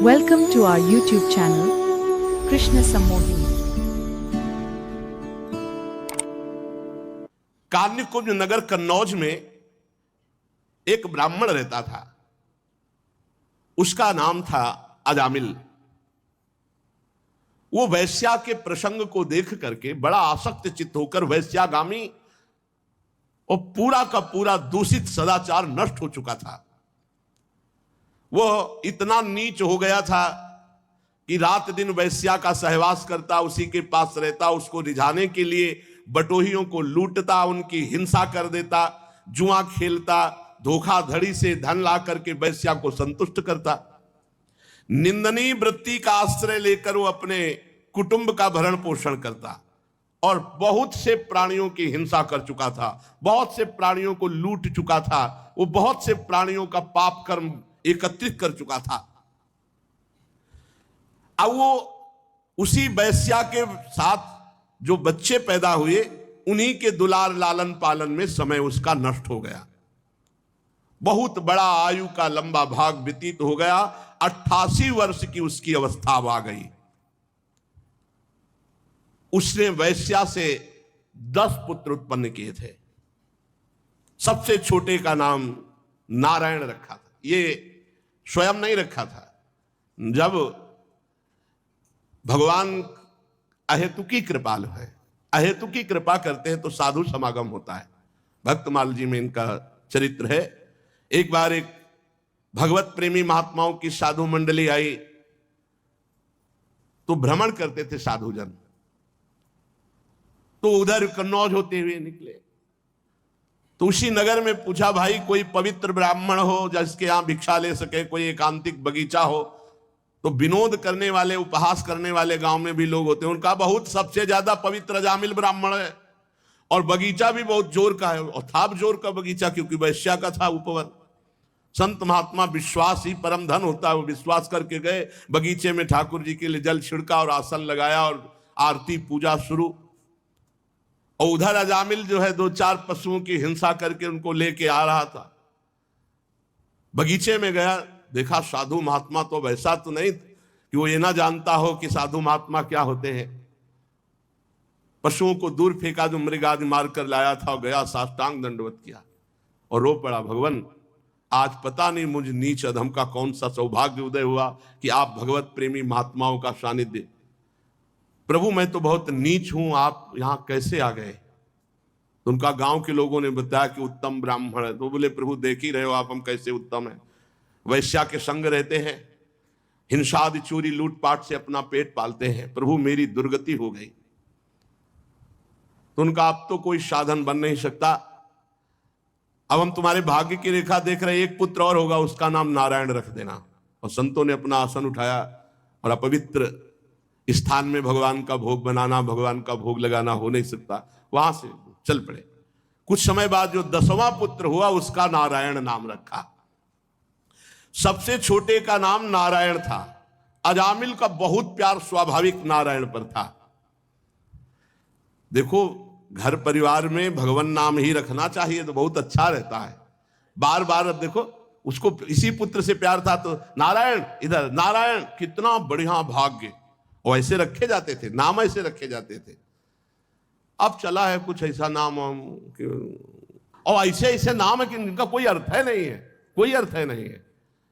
Welcome to our YouTube channel, Krishna Sammohini. Kanyakubja नगर कन्नौज में एक ब्राह्मण रहता था। उसका नाम था अजामिल। वो वैश्या के प्रसंग को देख करके बड़ा आसक्त चित्त होकर वैश्यागामी और पूरा का पूरा दूषित सदाचार नष्ट हो चुका था। वो इतना नीच हो गया था कि रात दिन वैश्या का सहवास करता, उसी के पास रहता, उसको रिझाने के लिए बटोहियों को लूटता, उनकी हिंसा कर देता, जुआ खेलता, धोखाधड़ी से धन ला करके वैश्या को संतुष्ट करता। निंदनीय वृत्ति का आश्रय लेकर वो अपने कुटुंब का भरण पोषण करता और बहुत से प्राणियों की हिंसा कर चुका था, बहुत से प्राणियों को लूट चुका था, वो बहुत से प्राणियों का पाप कर्म एकत्रित कर चुका था। अब वो उसी वैश्या के साथ जो बच्चे पैदा हुए, उन्हीं के दुलार लालन पालन में समय उसका नष्ट हो गया। बहुत बड़ा आयु का लंबा भाग व्यतीत हो गया। 88 वर्ष की उसकी अवस्था आ गई। उसने वैश्या से 10 पुत्र उत्पन्न किए थे। सबसे छोटे का नाम नारायण रखा था। ये स्वयं नहीं रखा था। जब भगवान अहेतुकी कृपालु है, अहेतुकी कृपा करते हैं तो साधु समागम होता है। भक्तमाल जी में इनका चरित्र है। एक बार एक भगवत प्रेमी महात्माओं की साधु मंडली आई तो भ्रमण करते थे साधुजन, तो उधर कन्नौज होते हुए निकले। तो उसी नगर में पूछा, भाई कोई पवित्र ब्राह्मण हो जिसके यहां भिक्षा ले सके, कोई एकांतिक बगीचा हो। तो विनोद करने वाले, उपहास करने वाले गांव में भी लोग होते हैं। उनका बहुत सबसे ज्यादा पवित्र अजामिल ब्राह्मण है और बगीचा भी बहुत जोर का है, और था जोर का बगीचा क्योंकि वैश्या का था उपवन। संत महात्मा विश्वास ही परम धन होता है। वो विश्वास करके गए, बगीचे में ठाकुर जी के लिए जल छिड़का और आसन लगाया और आरती पूजा शुरू। और उधर अजामिल जो है 2-4 पशुओं की हिंसा करके उनको लेके आ रहा था। बगीचे में गया, देखा साधु महात्मा तो वैसा तो नहीं कि वो ये ना जानता हो कि साधु महात्मा क्या होते हैं। पशुओं को दूर फेंका जो मृग आदि मार कर लाया था, और गया साष्टांग दंडवत किया और रो पड़ा, भगवान आज पता नहीं मुझ नीच अधम का कौन सा सौभाग्य उदय हुआ कि आप भगवत प्रेमी महात्माओं का सानिध्य। प्रभु मैं तो बहुत नीच हूं, आप यहां कैसे आ गए? तो उनका गांव के लोगों ने बताया कि उत्तम ब्राह्मण है। तो बोले, प्रभु देख ही रहे हो आप हम कैसे उत्तम हैं। वैश्या के संग रहते हैं, हिंसादि चोरी लूटपाट से अपना पेट पालते हैं। प्रभु मेरी दुर्गति हो गई। तो उनका अब तो कोई साधन बन नहीं सकता, अब हम तुम्हारे भाग्य की रेखा देख रहे हैं, एक पुत्र और होगा, उसका नाम नारायण रख देना। और संतों ने अपना आसन उठाया और अपवित्र स्थान में भगवान का भोग बनाना, भगवान का भोग लगाना हो नहीं सकता, वहां से चल पड़े। कुछ समय बाद जो 10वां पुत्र हुआ उसका नारायण नाम रखा। सबसे छोटे का नाम नारायण था। अजामिल का बहुत प्यार स्वाभाविक नारायण पर था। देखो घर परिवार में भगवान नाम ही रखना चाहिए तो बहुत अच्छा रहता है। बार बार अब देखो उसको इसी पुत्र से प्यार था तो नारायण, इधर नारायण, कितना बढ़िया भाग्य। और ऐसे रखे जाते थे, नाम ऐसे रखे जाते थे। अब चला है कुछ ऐसा नाम और ऐसे ऐसे नाम है कि इनका कोई अर्थ है नहीं है, कोई अर्थ है नहीं है।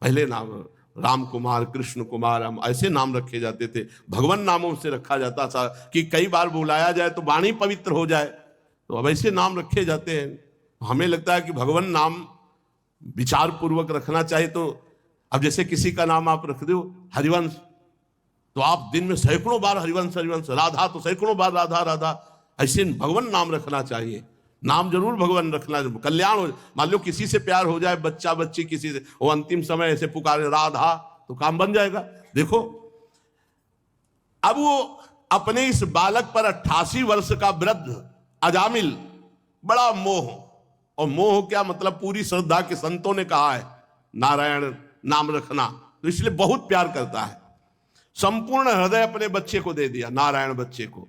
पहले नाम राम कुमार, कृष्ण कुमार, हम ऐसे नाम रखे जाते थे। भगवान नामों से रखा जाता था कि कई बार बुलाया जाए तो वाणी पवित्र हो जाए। तो अब ऐसे नाम रखे जाते हैं। हमें लगता है कि भगवान नाम विचार पूर्वक रखना चाहिए। तो अब जैसे किसी का नाम आप रख दो हरिवंश, तो आप दिन में सैकड़ों बार हरिवंश हरिवंश, राधा तो सैकड़ों बार राधा राधा, ऐसे भगवान नाम रखना चाहिए। नाम जरूर भगवान रखना, कल्याण हो। मान लो किसी से प्यार हो जाए, बच्चा बच्ची किसी से, वो अंतिम समय ऐसे पुकारे राधा, तो काम बन जाएगा। देखो अब वो अपने इस बालक पर 88 वर्ष का वृद्ध अजामिल बड़ा मोह, और मोह क्या मतलब पूरी श्रद्धा के संतों ने कहा है नारायण नाम रखना, तो इसलिए बहुत प्यार करता है। संपूर्ण हृदय अपने बच्चे को दे दिया, नारायण बच्चे को।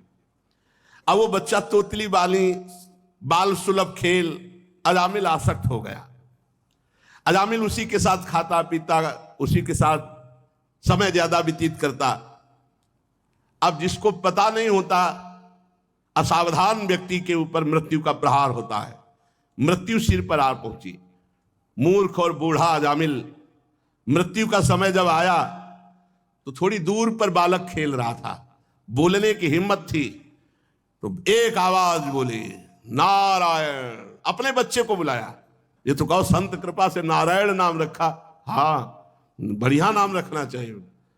अब वो बच्चा तोतली बाली, बाल सुलभ खेल, अजामिल आसक्त हो गया। अजामिल उसी के साथ खाता पीता, उसी के साथ समय ज्यादा व्यतीत करता। अब जिसको पता नहीं होता, असावधान व्यक्ति के ऊपर मृत्यु का प्रहार होता है, मृत्यु सिर पर आ पहुंची। मूर्ख और बूढ़ा अजामिल, मृत्यु का समय जब आया तो थोड़ी दूर पर बालक खेल रहा था, बोलने की हिम्मत थी तो एक आवाज बोली, नारायण। अपने बच्चे को बुलाया। ये तो कहो संत कृपा से नारायण नाम रखा, हाँ बढ़िया नाम रखना चाहिए।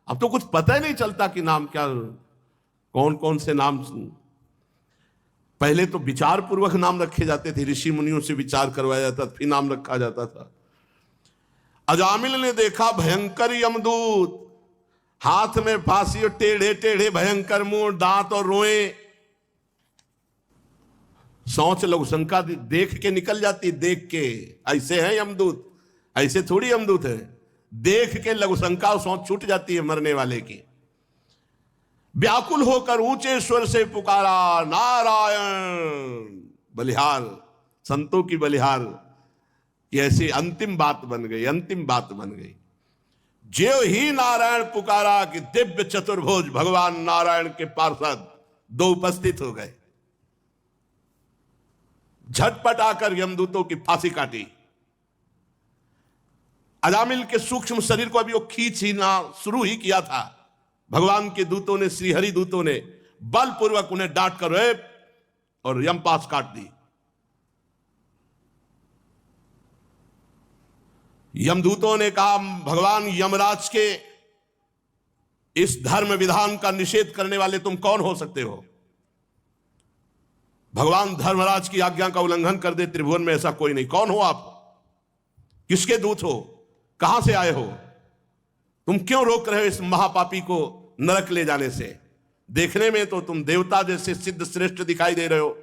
अब तो कुछ पता ही नहीं चलता कि नाम क्या, कौन कौन से नाम। पहले तो विचार पूर्वक नाम रखे जाते थे, ऋषि मुनियों से विचार करवाया जाता, फिर नाम रखा जाता था। अजामिल ने देखा भयंकर यमदूत, हाथ में फांसी और टेढ़े टेढ़े भयंकर मुंह, दांत और रोए। सोच लघु शंका देख के निकल जाती, देख के ऐसे है यमदूत, ऐसे थोड़ी यमदूत है। देख के लघु शंका और सोच छूट जाती है मरने वाले की। व्याकुल होकर ऊंचे स्वर से पुकारा, नारायण। बलिहार, संतों की बलिहार, ये ऐसी अंतिम बात बन गई, अंतिम बात बन गई। ज्यों ही नारायण पुकारा कि दिव्य चतुर्भुज भगवान नारायण के पार्षद दो उपस्थित हो गए। झटपट आकर यमदूतों की फांसी काटी। अजामिल के सूक्ष्म शरीर को अभी वो खींच ही ना शुरू ही किया था, भगवान के दूतों ने, श्री हरि दूतों ने बलपूर्वक उन्हें डांट कर और यमपास काट दी। यमदूतों ने कहा, भगवान यमराज के इस धर्म विधान का निषेध करने वाले तुम कौन हो सकते हो? भगवान धर्मराज की आज्ञा का उल्लंघन कर दे, त्रिभुवन में ऐसा कोई नहीं। कौन हो आप? किसके दूत हो? कहां से आए हो? तुम क्यों रोक रहे हो इस महापापी को नरक ले जाने से? देखने में तो तुम देवता जैसे सिद्ध श्रेष्ठ दिखाई दे रहे हो।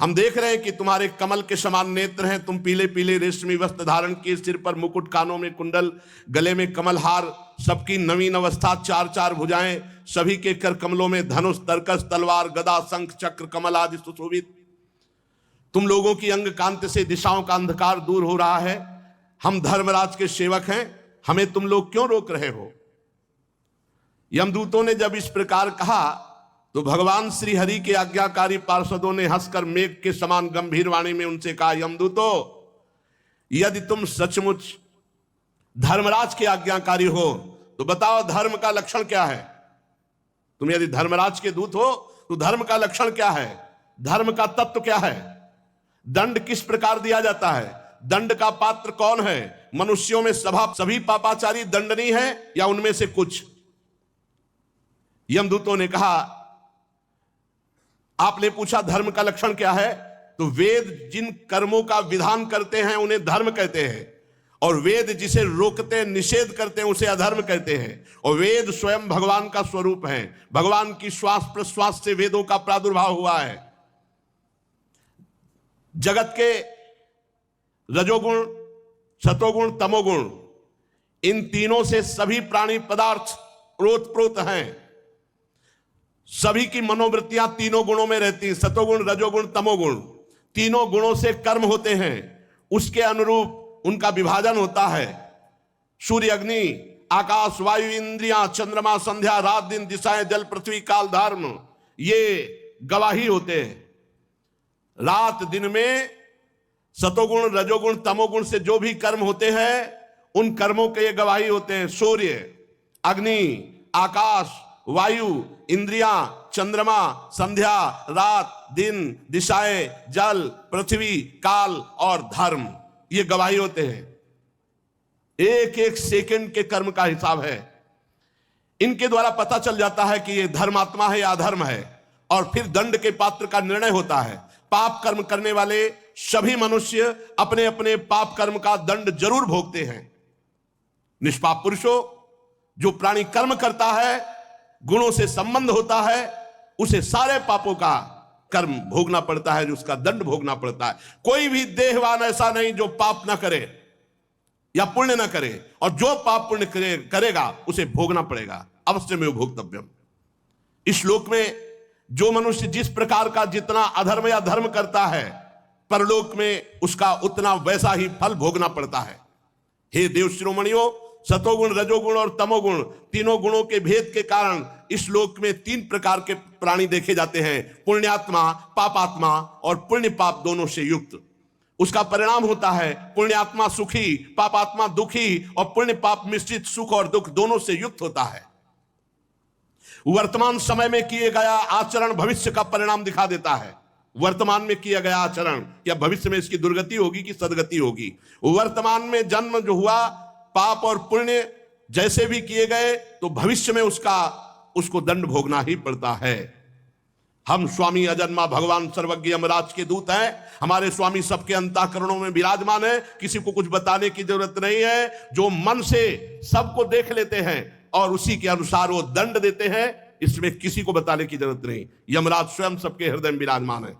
हम देख रहे हैं कि तुम्हारे कमल के समान नेत्र हैं, तुम पीले पीले रेशमी वस्त्र धारण किए, सिर पर मुकुट, कानों में कुंडल, गले में कमल हार, सबकी नवीन अवस्था, चार चार भुजाएं, सभी के कर कमलों में धनुष, तरकस, तलवार, गदा, शंख, चक्र, कमल आदि सुशोभित। तुम लोगों की अंग कांति से दिशाओं का अंधकार दूर हो रहा है। हम धर्मराज के सेवक हैं, हमें तुम लोग क्यों रोक रहे हो? यमदूतों ने जब इस प्रकार कहा तो भगवान श्री हरि के आज्ञाकारी पार्षदों ने हंसकर मेघ के समान गंभीर वाणी में उनसे कहा, यमदूतों, यदि तुम सचमुच धर्मराज के आज्ञाकारी हो तो बताओ धर्म का लक्षण क्या है? तुम यदि धर्मराज के दूत हो तो धर्म का लक्षण क्या है? धर्म का तत्व क्या है? दंड किस प्रकार दिया जाता है? दंड का पात्र कौन है? मनुष्यों में सभी पापाचारी दंडनीय है या उनमें से कुछ? यमदूतों ने कहा, आपने पूछा धर्म का लक्षण क्या है, तो वेद जिन कर्मों का विधान करते हैं उन्हें धर्म कहते हैं, और वेद जिसे रोकते निषेध करते हैं उसे अधर्म कहते हैं। और वेद स्वयं भगवान का स्वरूप है, भगवान की श्वास प्रश्वास से वेदों का प्रादुर्भाव हुआ है। जगत के रजोगुण, सतोगुण, तमोगुण, इन तीनों से सभी प्राणी पदार्थ ओतप्रोत हैं। सभी की मनोवृत्तियां तीनों गुणों में रहती हैं, सतोगुण, रजोगुण, तमोगुण। तीनों गुणों से कर्म होते हैं, उसके अनुरूप उनका विभाजन होता है। सूर्य, अग्नि, आकाश, वायु, इंद्रियां, चंद्रमा, संध्या, रात, दिन, दिशाएं, जल, पृथ्वी, काल, धर्म, ये गवाही होते हैं। रात दिन में सतोगुण, रजोगुण, तमोगुण से जो भी कर्म होते हैं उन कर्मों के ये गवाही होते हैं। सूर्य, अग्नि, आकाश, वायु, इंद्रियां, चंद्रमा, संध्या, रात, दिन, दिशाएं, जल, पृथ्वी, काल और धर्म, ये गवाही होते हैं। एक एक सेकंड के कर्म का हिसाब है। इनके द्वारा पता चल जाता है कि ये धर्मात्मा है या अधर्म है, और फिर दंड के पात्र का निर्णय होता है। पाप कर्म करने वाले सभी मनुष्य अपने अपने पाप कर्म का दंड जरूर भोगते हैं। निष्पाप पुरुषों, जो प्राणी कर्म करता है, गुणों से संबंध होता है, उसे सारे पापों का कर्म भोगना पड़ता है, जो उसका दंड भोगना पड़ता है। कोई भी देहवान ऐसा नहीं जो पाप ना करे या पुण्य ना करे, और जो पाप पुण्य करेगा उसे भोगना पड़ेगा, अवश्य में भोक्तव्यम। इस श्लोक में जो मनुष्य जिस प्रकार का जितना अधर्म या धर्म करता है, परलोक में उसका उतना वैसा ही फल भोगना पड़ता है। हे देव शिरोमणियों, सतोगुण, रजोगुण और तमोगुण, तीनों गुणों के भेद के कारण इस लोक में 3 प्रकार के प्राणी देखे जाते हैं, पुण्यात्मा, पापात्मा और पुण्य पाप दोनों से युक्त। उसका परिणाम होता है पुण्यात्मा सुखी, पापात्मा दुखी और पुण्य पाप मिश्रित सुख और दुख दोनों से युक्त होता है। वर्तमान समय में किए गया आचरण भविष्य का परिणाम दिखा देता है। वर्तमान में किया गया आचरण या भविष्य में इसकी दुर्गति होगी कि सदगति होगी। वर्तमान में जन्म जो हुआ, पाप और पुण्य जैसे भी किए गए तो भविष्य में उसको दंड भोगना ही पड़ता है। हम स्वामी अजन्मा भगवान सर्वज्ञ यमराज के दूत हैं। हमारे स्वामी सबके अंतःकरणों में विराजमान है, किसी को कुछ बताने की जरूरत नहीं है। जो मन से सबको देख लेते हैं और उसी के अनुसार वो दंड देते हैं, इसमें किसी को बताने की जरूरत नहीं। यमराज स्वयं सबके हृदय में विराजमान है।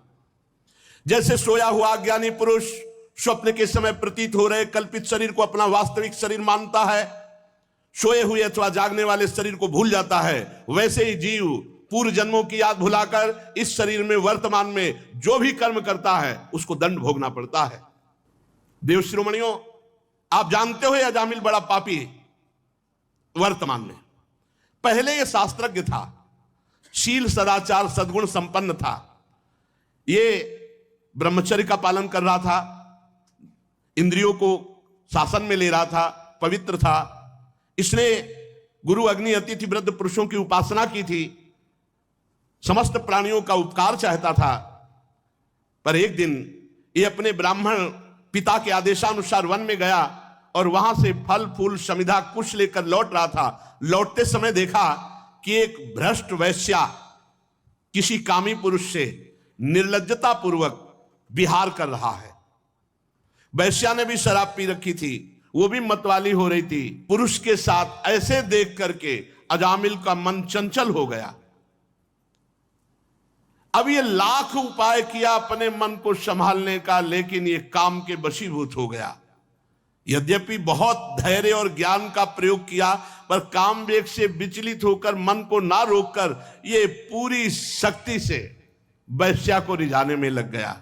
जैसे सोया हुआ अज्ञानी पुरुष स्वप्न के समय प्रतीत हो रहे कल्पित शरीर को अपना वास्तविक शरीर मानता है, सोए हुए अथवा जागने वाले शरीर को भूल जाता है, वैसे ही जीव पूर्व जन्मों की याद भुलाकर इस शरीर में वर्तमान में जो भी कर्म करता है उसको दंड भोगना पड़ता है। देव शिरोमणियों, आप जानते हो अजामिल बड़ा पापी है वर्तमान में। पहले यह शास्त्रज्ञ था, शील सदाचार सद्गुण संपन्न था, ये ब्रह्मचर्य का पालन कर रहा था, इंद्रियों को शासन में ले रहा था, पवित्र था। इसने गुरु अग्नि अतिथि वृद्ध पुरुषों की उपासना की थी, समस्त प्राणियों का उपकार चाहता था। पर एक दिन ये अपने ब्राह्मण पिता के आदेशानुसार वन में गया और वहां से फल फूल समिधा कुछ लेकर लौट रहा था। लौटते समय देखा कि एक भ्रष्ट वैश्या किसी कामी पुरुष से निर्लज्जता पूर्वक विहार कर रहा है। वैश्या ने भी शराब पी रखी थी, वो भी मतवाली हो रही थी। पुरुष के साथ ऐसे देख करके अजामिल का मन चंचल हो गया। अब ये लाख उपाय किया अपने मन को संभालने का, लेकिन ये काम के वशीभूत हो गया। यद्यपि बहुत धैर्य और ज्ञान का प्रयोग किया, पर काम वेग से विचलित होकर मन को ना रोककर ये पूरी शक्ति से वैश्या को रिझाने में लग गया।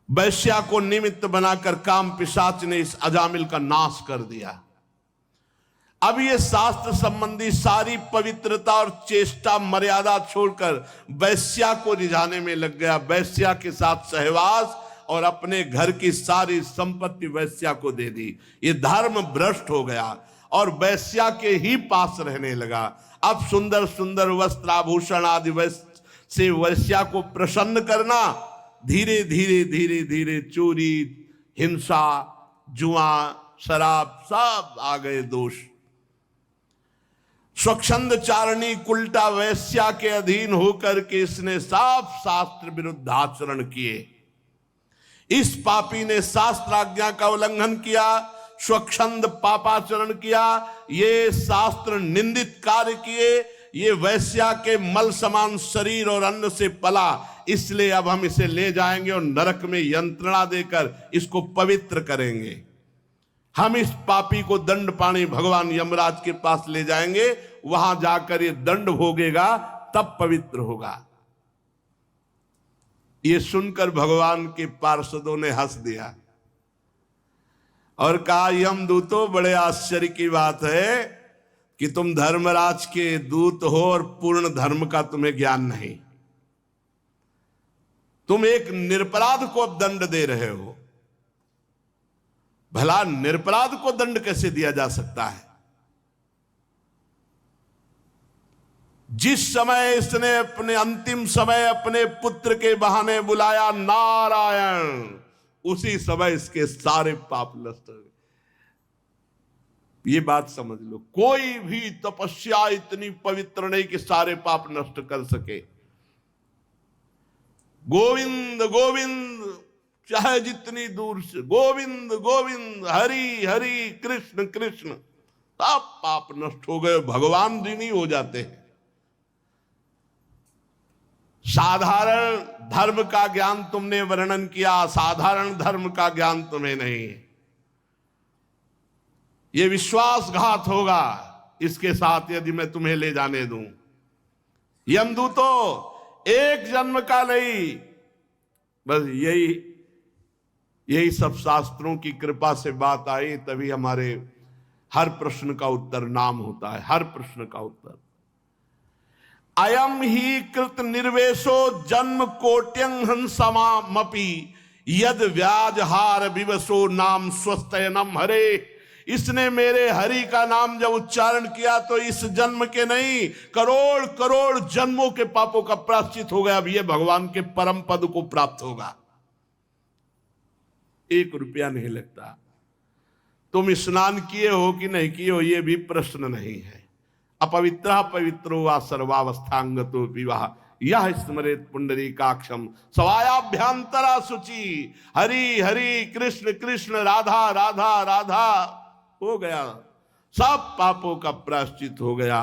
वैश्या को निमित्त बनाकर काम पिशाच ने इस अजामिल का नाश कर दिया। अब ये शास्त्र संबंधी सारी पवित्रता और चेष्टा मर्यादा छोड़कर वैश्या को रिझाने में लग गया। वैश्या के साथ सहवास और अपने घर की सारी संपत्ति वैश्या को दे दी। ये धर्म भ्रष्ट हो गया और वैश्या के ही पास रहने लगा। अब सुंदर सुंदर वस्त्र आभूषण आदि से वैश्या को प्रसन्न करना, धीरे धीरे धीरे धीरे चोरी, हिंसा, जुआ, शराब सब आ गए दोष। स्वच्छंद चारणी कुल्टा वैश्या के अधीन होकर के इसने साफ शास्त्र विरुद्ध आचरण किए। इस पापी ने शास्त्राज्ञा का उल्लंघन किया, स्वच्छंद पापाचरण किया, ये शास्त्र निंदित कार्य किए। ये वैश्या के मल समान शरीर और अन्न से पला, इसलिए अब हम इसे ले जाएंगे और नरक में यंत्रणा देकर इसको पवित्र करेंगे। हम इस पापी को दंड पाने भगवान यमराज के पास ले जाएंगे, वहां जाकर ये दंड भोगेगा, तब पवित्र होगा। ये सुनकर भगवान के पार्षदों ने हंस दिया और कहा, यमदूतों, बड़े आश्चर्य की बात है कि तुम धर्मराज के दूत हो और पूर्ण धर्म का तुम्हें ज्ञान नहीं। तुम एक निरपराध को अब दंड दे रहे हो। भला निरपराध को दंड कैसे दिया जा सकता है? जिस समय इसने अपने अंतिम समय अपने पुत्र के बहाने बुलाया नारायण, उसी समय इसके सारे पाप नष्ट हो गए। ये बात समझ लो, कोई भी तपस्या इतनी पवित्र नहीं कि सारे पाप नष्ट कर सके। गोविंद गोविंद, चाहे जितनी दूर से गोविंद गोविंद, हरि हरि, कृष्ण कृष्ण, सब पाप नष्ट हो गए, भगवान ऋणी हो जाते हैं। साधारण धर्म का ज्ञान तुमने वर्णन किया, साधारण धर्म का ज्ञान तुम्हें नहीं। ये विश्वासघात होगा इसके साथ यदि मैं तुम्हें ले जाने दूं। यमदूतों, एक जन्म का नहीं, बस यही सब शास्त्रों की कृपा से बात आई, तभी हमारे हर प्रश्न का उत्तर नाम होता है, हर प्रश्न का उत्तर। अयम ही कृत निर्वेशो जन्म कोट्यं हंसमामपि यद व्याजहार विवशो नाम स्वस्तयनम हरे। इसने मेरे हरि का नाम जब उच्चारण किया तो इस जन्म के नहीं, करोड़ करोड़ जन्मों के पापों का प्रायश्चित हो गया। अब ये भगवान के परम पद को प्राप्त होगा, 1 रुपया नहीं लगता। तुम स्नान किए हो कि नहीं किए हो ये भी प्रश्न नहीं है। अपवित्र पवित्रो वा सर्वावस्थांगतो विवाह यह स्मरेत पुंडरीकाक्षम सवायाभ्यंतरा शुचि। हरि हरि कृष्ण कृष्ण राधा राधा राधा हो गया, सब पापों का प्रायश्चित हो गया।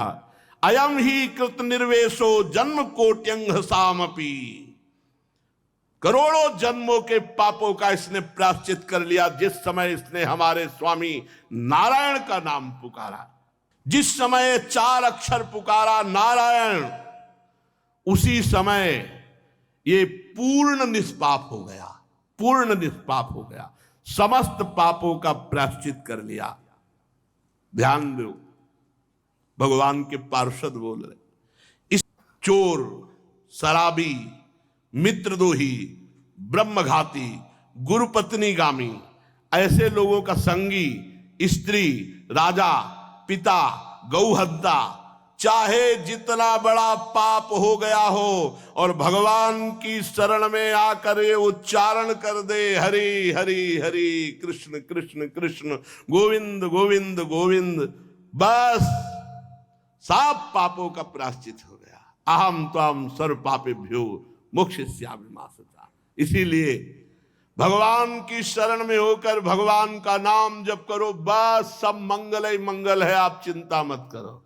अयम ही कृत निर्वेशो जन्म कोट्यंग सामपि, करोड़ों जन्मों के पापों का इसने प्रायश्चित कर लिया। जिस समय इसने हमारे स्वामी नारायण का नाम पुकारा, जिस समय 4 अक्षर पुकारा नारायण, उसी समय ये पूर्ण निष्पाप हो गया, पूर्ण निष्पाप हो गया, समस्त पापों का प्रायश्चित कर लिया। ध्यान दो, भगवान के पार्षद बोल रहे, इस चोर, शराबी, मित्रद्रोही, ब्रह्मघाती, गुरुपत्नीगामी, ऐसे लोगों का संगी, स्त्री, राजा, पिता, गौहत्या, चाहे जितना बड़ा पाप हो गया हो और भगवान की शरण में आकर ये उच्चारण कर दे हरि हरि हरि कृष्ण कृष्ण कृष्ण गोविंद गोविंद गोविंद, बस सब पापों का प्रायश्चित हो गया। अहम त्वं सर्व पापेभ्यो मोक्षयिष्यामि मा शुचः। इसीलिए भगवान की शरण में होकर भगवान का नाम जप करो, बस सब मंगल ही मंगल है, आप चिंता मत करो।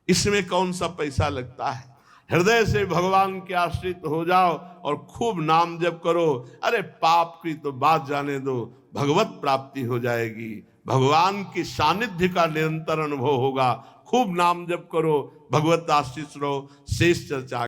इसमें कौन सा पैसा लगता है? हृदय से भगवान के आश्रित हो जाओ और खूब नाम जप करो। अरे पाप की तो बात जाने दो, भगवत प्राप्ति हो जाएगी, भगवान की सानिध्य का निरंतर अनुभव होगा। खूब नाम जप करो, भगवत आश्रित रहो। शेष चर्चा